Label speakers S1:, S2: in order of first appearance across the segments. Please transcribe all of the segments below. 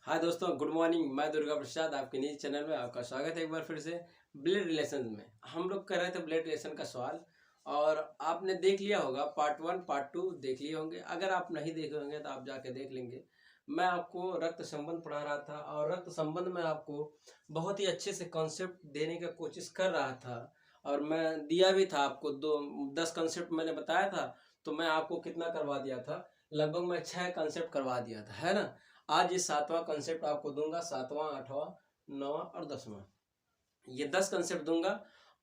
S1: हाय दोस्तों, good morning. मैं दुर्गा प्रसाद आपके निजी चैनल में आपका स्वागत है एक बार फिर से। ब्लड रिलेशन में हम लोग कर रहे थे ब्लड रिलेशन का सवाल, और आपने देख लिया होगा। पार्ट 1 पार्ट 2 देख लिए होंगे। अगर आप नहीं देखे होंगे तो आप जाके देख लेंगे। मैं आपको रक्त संबंध पढ़ा रहा था और रक्त संबंध में आपको बहुत ही अच्छे से कॉन्सेप्ट देने का कोशिश कर रहा था, और मैं दिया भी था आपको। 10 कॉन्सेप्ट मैंने बताया था, तो मैं आपको कितना करवा दिया था? लगभग मैं 6 कॉन्सेप्ट करवा दिया था, है ना। आज ये 7वां कंसेप्ट आपको दूंगा। 7वां, 8वां, 9वां और 10वां, ये 10 कंसेप्ट दूंगा।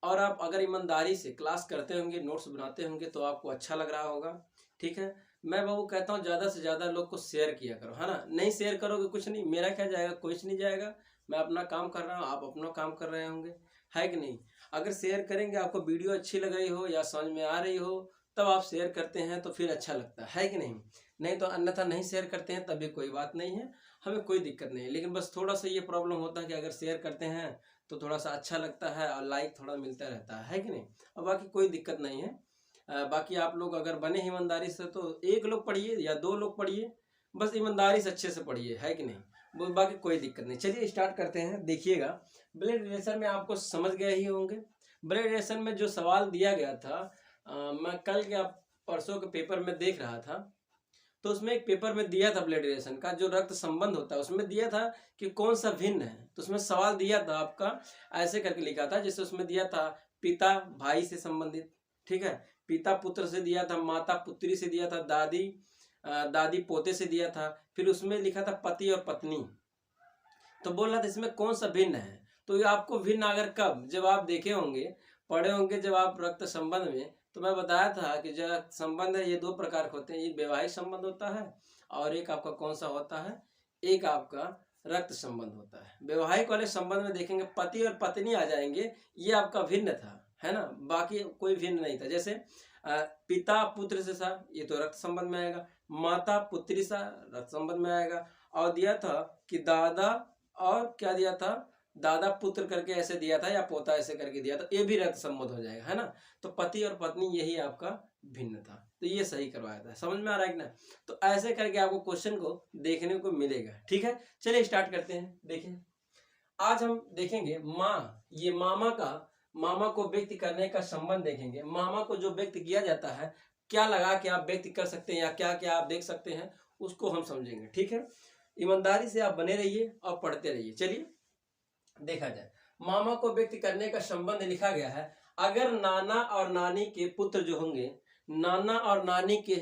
S1: और आप अगर ईमानदारी से क्लास करते होंगे, नोट्स बनाते होंगे, तो आपको अच्छा लग रहा होगा। ठीक है। मैं बाबू कहता हूँ ज़्यादा से ज़्यादा लोग को शेयर किया करो, है ना। नहीं शेयर करोगे कुछ नहीं, मेरा क्या जाएगा, कुछ नहीं जाएगा। मैं अपना काम कर रहा हूँ, आप अपना काम कर रहे होंगे, है कि नहीं। अगर शेयर करेंगे, आपको वीडियो अच्छी लग रही हो या समझ में आ रही हो, तब आप शेयर करते हैं तो फिर अच्छा लगता है कि नहीं। नहीं तो अन्यथा नहीं शेयर करते हैं, तभी कोई बात नहीं है, हमें कोई दिक्कत नहीं है। लेकिन बस थोड़ा सा ये प्रॉब्लम होता है कि अगर शेयर करते हैं तो थोड़ा सा अच्छा लगता है और लाइक थोड़ा मिलता रहता है कि नहीं। और बाकी कोई दिक्कत नहीं है। बाकी आप लोग अगर बने ईमानदारी से तो एक लोग पढ़िए या 2 लोग पढ़िए, बस ईमानदारी से अच्छे से पढ़िए, है कि नहीं। बाकी कोई दिक्कत नहीं। चलिए स्टार्ट करते हैं। देखिएगा, ब्लड रिलेशन में आपको समझ गए ही होंगे। ब्लड रिलेशन में जो सवाल दिया गया था, मैं कल के परसों के पेपर में देख रहा था, तो उसमें एक पेपर में दिया था ब्लड रिलेशन का जो रक्त संबंध होता है, उसमें दिया था कि कौन सा भिन्न है। तो उसमें सवाल दिया था आपका, ऐसे करके लिखा था, जैसे उसमें दिया था पिता भाई से संबंधित, ठीक है, पिता पुत्र से दिया था, माता पुत्री से दिया था, दादी दादी पोते से दिया था, फिर उसमें लिखा था पति और पत्नी। तो बोल रहा था इसमें कौन सा भिन्न है। तो ये आपको भिन्न अगर कब, जब आप देखे होंगे, पढ़े होंगे, जब आप रक्त संबंध में, तो मैं बताया था कि जो संबंध है ये 2 प्रकार के होते हैं। एक वैवाहिक संबंध होता है और एक आपका कौन सा होता है, एक आपका रक्त संबंध होता है। वैवाहिक वाले संबंध में देखेंगे पति और पत्नी आ जाएंगे, ये आपका भिन्न था, है ना। बाकी कोई भिन्न नहीं था। जैसे पिता पुत्र से सा, ये तो रक्त संबंध में आएगा। माता पुत्री सा रक्त संबंध में आएगा। और दिया था कि दादा, और क्या दिया था, दादा पुत्र करके ऐसे दिया था, या पोता ऐसे करके दिया था, ये भी रक्त संबंध हो जाएगा, है ना। तो पति और पत्नी यही आपका भिन्न था, तो ये सही करवाया था। समझ में आ रहा है कि ना। तो ऐसे करके आपको क्वेश्चन को देखने को मिलेगा। ठीक है, चलिए स्टार्ट करते हैं। देखिए, आज हम देखेंगे माँ, ये मामा को व्यक्त करने का संबंध देखेंगे। मामा को जो व्यक्त किया जाता है, क्या लगा कि आप व्यक्त कर सकते हैं या क्या क्या आप देख सकते हैं, उसको हम समझेंगे। ठीक है, ईमानदारी से आप बने रहिए और पढ़ते रहिए। चलिए देखा जाए, मामा को व्यक्त करने का संबंध लिखा गया है। अगर नाना और नानी के पुत्र जो होंगे, नाना और नानी के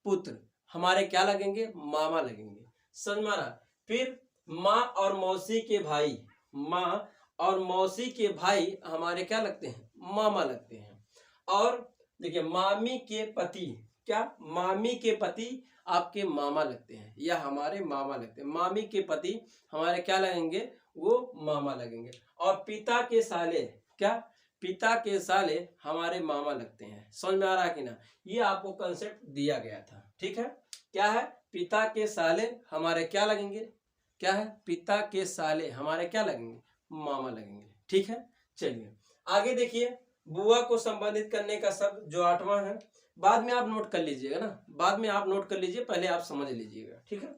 S1: पुत्र हमारे क्या लगेंगे, मामा लगेंगे। समझ में आ रहा। फिर माँ और मौसी के भाई, माँ और मौसी के भाई हमारे क्या लगते हैं, मामा लगते हैं। और देखिए, मामी के पति, क्या मामी के पति आपके मामा लगते हैं या हमारे मामा लगते हैं। मामी के पति हमारे क्या लगेंगे, वो मामा लगेंगे। और पिता के साले, क्या पिता के साले हमारे मामा लगते हैं। समझ में आ रहा है कि ना। ये आपको कंसेप्ट दिया गया था। ठीक है, क्या है, पिता के साले हमारे क्या लगेंगे, क्या है, पिता के साले हमारे क्या लगेंगे, मामा लगेंगे। ठीक है, चलिए आगे देखिए। बुआ को संबंधित करने का शब्द जो 8वां है, बाद में आप नोट कर लीजिएगा ना, बाद में आप नोट कर लीजिए, पहले आप समझ लीजिएगा। ठीक है,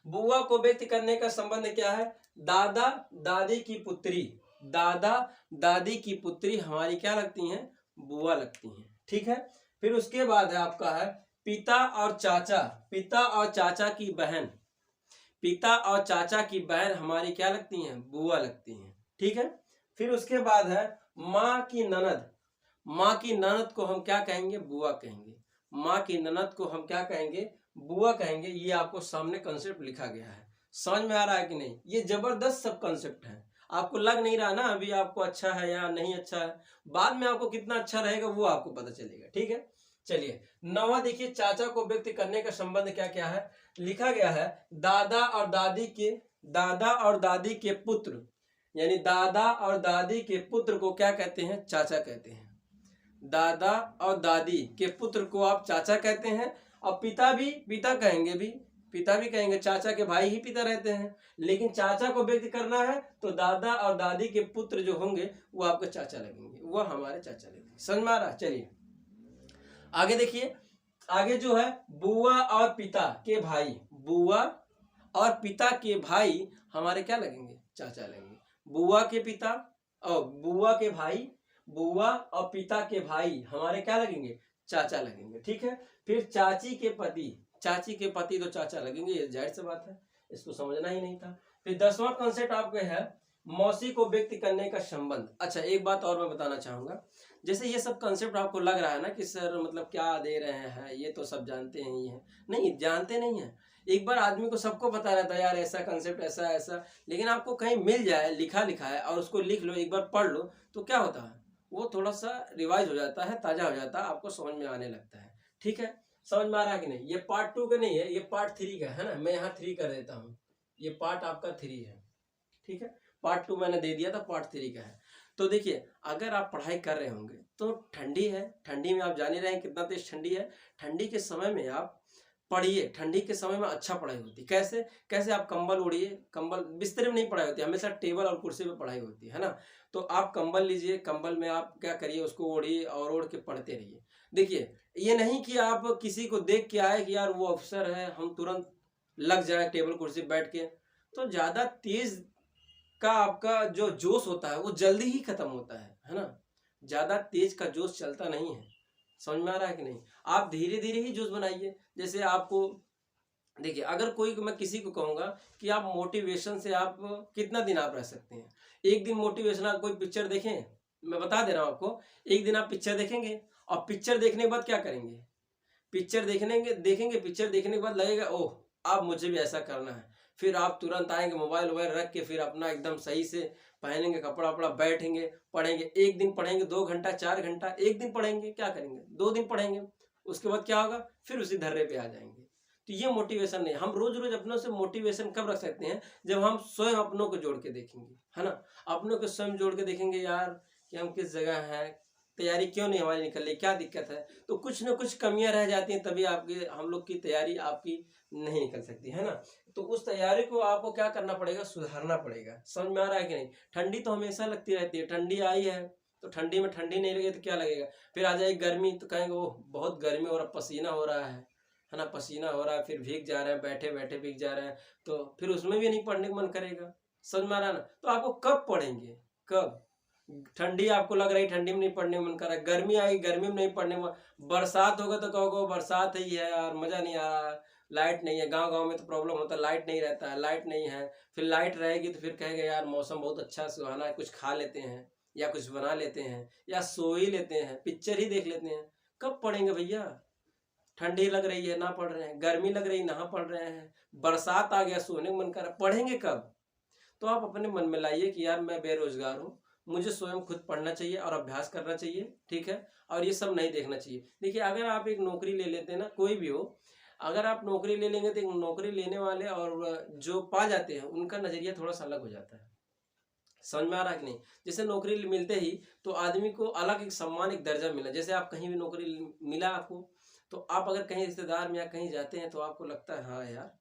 S1: बुआ को व्यक्त करने का संबंध क्या है, दादा दादी की पुत्री, दादा दादी की पुत्री हमारी क्या लगती हैं, बुआ लगती हैं। ठीक है, फिर उसके बाद है आपका है पिता और चाचा, पिता और चाचा की बहन, पिता और चाचा की बहन हमारी क्या लगती हैं, बुआ लगती हैं। ठीक है, फिर उसके बाद है माँ की ननद, माँ की ननद को हम क्या कहेंगे, बुआ कहेंगे। माँ की ननद को हम क्या कहेंगे, बुआ कहेंगे। ये आपको सामने कंसेप्ट लिखा गया है। समझ में आ रहा है कि नहीं। ये जबरदस्त सब कंसेप्ट है। आपको लग नहीं रहा ना अभी आपको अच्छा है या नहीं अच्छा है, बाद में आपको कितना अच्छा रहेगा वो आपको पता चलेगा। ठीक है, चलिए 9वां देखिए, चाचा को व्यक्त करने का संबंध क्या क्या है, लिखा गया है दादा और दादी के, दादा और दादी के पुत्र, यानी दादा और दादी के पुत्र को क्या कहते हैं, चाचा कहते हैं। दादा और दादी के पुत्र को आप चाचा कहते हैं। और पिता भी, पिता कहेंगे भी, पिता भी कहेंगे, चाचा के भाई ही पिता रहते हैं। लेकिन चाचा को व्यक्त करना है तो दादा और दादी के पुत्र जो होंगे वो आपके चाचा लगेंगे, वो हमारे चाचा लगेंगे। समझ में आ रहा। चलिए आगे देखिए, आगे जो है बुआ और पिता के भाई, बुआ और पिता के भाई हमारे क्या लगेंगे, चाचा लगेंगे। बुआ के पिता और बुआ के भाई, बुआ और पिता के भाई हमारे क्या लगेंगे, चाचा लगेंगे। ठीक है, फिर चाची के पति, चाची के पति तो चाचा लगेंगे, ये जाहिर सी बात है, इसको समझना ही नहीं था। फिर 10वां कॉन्सेप्ट आपके है मौसी को व्यक्त करने का संबंध। अच्छा एक बात और मैं बताना चाहूंगा, जैसे ये सब कंसेप्ट आपको लग रहा है ना कि सर मतलब क्या दे रहे हैं, ये तो सब जानते हैं ही हैं, नहीं जानते नहीं है। एक बार आदमी को सबको पता रहता है यार ऐसा कंसेप्ट ऐसा ऐसा, लेकिन आपको कहीं मिल जाए लिखा लिखा है और उसको लिख लो, एक बार पढ़ लो, तो क्या होता है वो थोड़ा सा रिवाइज हो जाता है, ताजा हो जाता है, आपको समझ में आने लगता है। ठीक है, समझ में आ रहा है कि नहीं। ये पार्ट 2 का नहीं है, ये पार्ट 3 का है ना, मैं यहाँ 3 कर देता हूँ, ये पार्ट आपका 3 है। ठीक है, पार्ट 2 मैंने दे दिया था, पार्ट 3 का है। तो देखिए अगर आप पढ़ाई कर रहे होंगे तो ठंडी है, ठंडी में आप जान ही रहे हैं कितना तेज ठंडी है, ठंडी के समय में आप पढ़िए, ठंडी के समय में अच्छा पढ़ाई होती है। कैसे कैसे आप कंबल ओढ़िए, कंबल बिस्तर में नहीं पढ़ाई होती, हमेशा टेबल और कुर्सी पे पढ़ाई होती है ना। तो आप कंबल लीजिए, कंबल में आप क्या करिए, उसको ओढ़िए और ओढ़ के पढ़ते रहिए। देखिए ये नहीं कि आप किसी को देख के आए कि यार वो अफसर है, हम तुरंत लग जाए टेबल कुर्सी बैठ के, तो ज्यादा तेज का आपका जो जोश होता है वो जल्दी ही खत्म होता है ना, ज्यादा तेज का जोश चलता नहीं है। समझ में आ रहा है कि नहीं। आप धीरे धीरे ही जोश बनाइए। जैसे आपको देखिए अगर कोई, मैं किसी को कहूंगा कि आप मोटिवेशन से आप कितना दिन आप रह सकते हैं, एक दिन मोटिवेशन, आप कोई पिक्चर देखें, मैं बता दे रहा हूं आपको, एक दिन आप पिक्चर देखेंगे और पिक्चर देखने के बाद क्या करेंगे, पिक्चर देखेंगे पिक्चर देखने के बाद लगेगा ओह अब मुझे भी ऐसा करना है, फिर आप तुरंत आएंगे मोबाइल वोबाइल रख के, फिर अपना एकदम सही से पहनेंगे कपड़ा वपड़ा, बैठेंगे पढ़ेंगे, एक दिन पढ़ेंगे 2 घंटा 4 घंटा, एक दिन पढ़ेंगे, क्या करेंगे 2 दिन पढ़ेंगे, उसके बाद क्या होगा फिर उसी धर्रे पे आ जाएंगे। तो ये मोटिवेशन नहीं। हम रोज रोज अपनों से मोटिवेशन कब रख सकते हैं, जब हम स्वयं अपनों को जोड़ के देखेंगे, है ना, अपनों को स्वयं जोड़ के देखेंगे यार कि हम किस जगह हैं, तैयारी क्यों नहीं हमारी निकल रही, क्या दिक्कत है, तो कुछ ना कुछ कमियां रह जाती हैं, तभी आपकी हम लोग की तैयारी आपकी नहीं निकल सकती है ना। तो उस तैयारी को आपको क्या करना पड़ेगा, सुधारना पड़ेगा। समझ में आ रहा है कि नहीं। ठंडी तो हमेशा लगती रहती है, ठंडी आई है तो ठंडी में ठंडी नहीं लगे तो क्या लगेगा, फिर आ जाएगी गर्मी तो कहेंगे वो बहुत गर्मी हो रहा, पसीना हो रहा है ना, पसीना हो रहा है, फिर भीग जा रहे हैं, बैठे बैठे भीग जा रहे हैं, तो फिर उसमें भी नहीं पढ़ने का मन करेगा। समझ में आ रहा है ना। तो आपको कब पढ़ेंगे, कब, ठंडी आपको लग रही है ठंडी में नहीं पढ़ने में मन कर रहा है, गर्मी आएगी गर्मी में नहीं पढ़ने में, बरसात होगा तो कहोगे बरसात ही है यार मजा नहीं आ रहा, लाइट नहीं है, गांव गांव में तो प्रॉब्लम होता है, लाइट नहीं रहता है, लाइट नहीं है, फिर लाइट रहेगी तो फिर कहेंगे यार मौसम बहुत अच्छा सुहाना है, कुछ खा लेते हैं या कुछ बना लेते हैं या सो ही लेते हैं, पिक्चर ही देख लेते हैं। कब पढ़ेंगे भैया, ठंडी लग रही है ना पढ़ रहे हैं, गर्मी लग रही है ना पढ़ रहे हैं, बरसात आ गया सोने का मन कर रहा है, पढ़ेंगे कब। तो आप अपने मन में लाइए कि यार मैं बेरोजगार हूँ, मुझे स्वयं खुद पढ़ना चाहिए और अभ्यास करना चाहिए। ठीक है, और ये सब नहीं देखना चाहिए। देखिए अगर आप एक नौकरी ले लेते हैं ना, कोई भी हो, अगर आप नौकरी ले लेंगे तो एक नौकरी लेने वाले और जो पा जाते हैं उनका नजरिया थोड़ा सा अलग हो जाता है। समझ में आ रहा है कि नहीं। जैसे नौकरी मिलते ही तो आदमी को अलग एक सम्मान एक दर्जा मिला, जैसे आप कहीं भी नौकरी मिला आपको, तो आप अगर कहीं रिश्तेदार में या कहीं जाते हैं तो आपको लगता है हाँ यार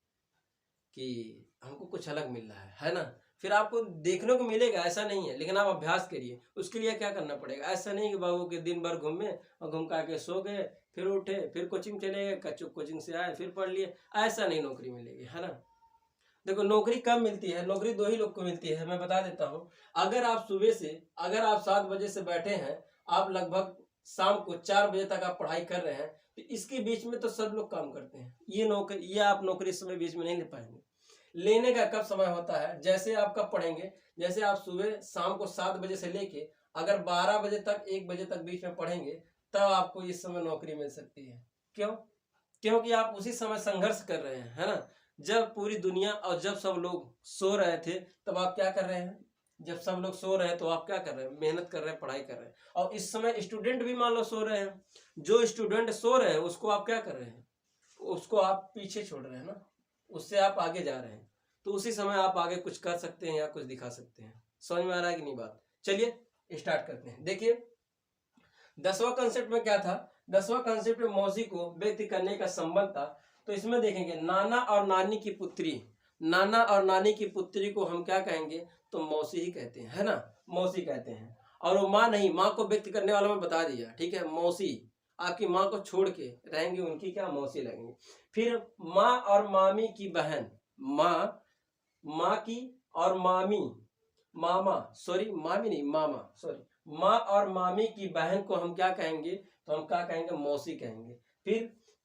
S1: कि हमको कुछ अलग मिल रहा है ना। फिर आपको देखने को मिलेगा, ऐसा नहीं है, लेकिन आप अभ्यास करिए। उसके लिए क्या करना पड़ेगा, ऐसा नहीं कि बाबू के दिन भर घूमे और घूम का के सो गए, फिर उठे फिर कोचिंग चले गए, कच्चू कोचिंग से आए फिर पढ़ लिए, ऐसा नहीं नौकरी मिलेगी, है ना। देखो नौकरी कब मिलती है, नौकरी 2 ही लोग को मिलती है, मैं बता देता हूँ। अगर आप सुबह से, अगर आप 7 बजे से बैठे हैं, आप लगभग शाम को 4 बजे तक आप पढ़ाई कर रहे हैं, तो इसके बीच में तो सब लोग काम करते हैं। ये नौकरी, ये आप नौकरी इस समय बीच में नहीं ले पाएंगे। लेने का कब समय होता है, जैसे आप कब पढ़ेंगे, जैसे आप सुबह शाम को 7 बजे से लेके अगर 12 बजे तक 1 बजे तक बीच में पढ़ेंगे, तब आपको इस समय नौकरी मिल सकती है। क्यों, क्योंकि आप उसी समय संघर्ष कर रहे हैं, है ना। जब पूरी दुनिया और जब सब लोग सो रहे थे तब आप क्या कर रहे हैं, जब सब लोग सो रहे हैं तो आप क्या कर रहे हैं, मेहनत कर रहे हैं, पढ़ाई कर रहे हैं। और इस समय स्टूडेंट भी मान लो सो रहे हैं, जो स्टूडेंट सो रहे हैं उसको आप क्या कर रहे हैं, उसको आप पीछे छोड़ रहे हैं ना, उससे आप आगे जा रहे हैं। तो उसी समय आप आगे कुछ कर सकते हैं या कुछ दिखा सकते हैं। समझ में आ रहा है कि नहीं बात। चलिए स्टार्ट करते हैं। देखिए 10वां कंसेप्ट में क्या था, 10वां कंसेप्ट में मौसी को व्यक्त करने का संबंध था। तो इसमें देखेंगे नाना और नानी की पुत्री, नाना और नानी की पुत्री को हम क्या कहेंगे, तो मौसी ही कहते हैं, है ना, मौसी कहते हैं। और वो माँ नहीं, माँ को व्यक्त करने वाला मैं बता दिया, ठीक है, मौसी, आपकी माँ को छोड़ के रहेंगे उनकी क्या मौसी लगेंगे। फिर माँ और मामी की बहन, माँ, माँ की और मामी, मामा, सॉरी मामी नहीं मामा, सॉरी, माँ और मामी की बहन को हम क्या कहेंगे, तो हम क्या कहेंगे, मौसी कहेंगे।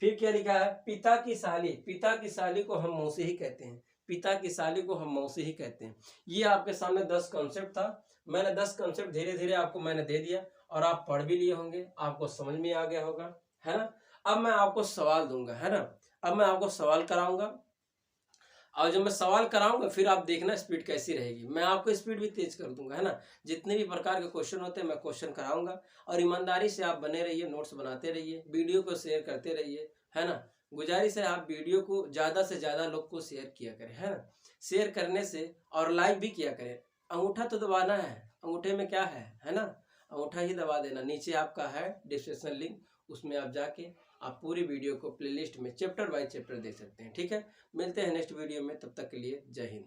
S1: फिर क्या लिखा है, पिता की साली, पिता की साली को हम मौसी ही कहते हैं, पिता की साली को हम मौसी ही कहते हैं। ये आपके सामने 10 कॉन्सेप्ट था। मैंने 10 कॉन्सेप्ट धीरे धीरे आपको मैंने दे दिया और आप पढ़ भी लिए होंगे, आपको समझ में आ गया होगा, है ना। अब मैं आपको सवाल दूंगा, है ना, अब मैं आपको सवाल कराऊंगा और जब मैं सवाल कराऊंगा फिर आप देखना स्पीड कैसी रहेगी। मैं आपको स्पीड भी तेज कर दूंगा, है ना। जितने भी प्रकार के क्वेश्चन होते हैं मैं क्वेश्चन कराऊंगा और ईमानदारी से आप बने रहिए, नोट्स बनाते रहिए, वीडियो को शेयर करते रहिए, है ना। गुजारिश है आप वीडियो को ज़्यादा से ज़्यादा लोग को शेयर किया करें, है ना। शेयर करने से और लाइक भी किया करें। अंगूठा तो दबाना है, अंगूठे में क्या है ना, अंगूठा ही दबा देना। नीचे आपका है डिस्क्रिप्शन लिंक, उसमें आप जाके आप पूरी वीडियो को प्लेलिस्ट में चैप्टर बाय चैप्टर देख सकते हैं। ठीक है, मिलते हैं नेक्स्ट वीडियो में, तब तक के लिए जय हिंद।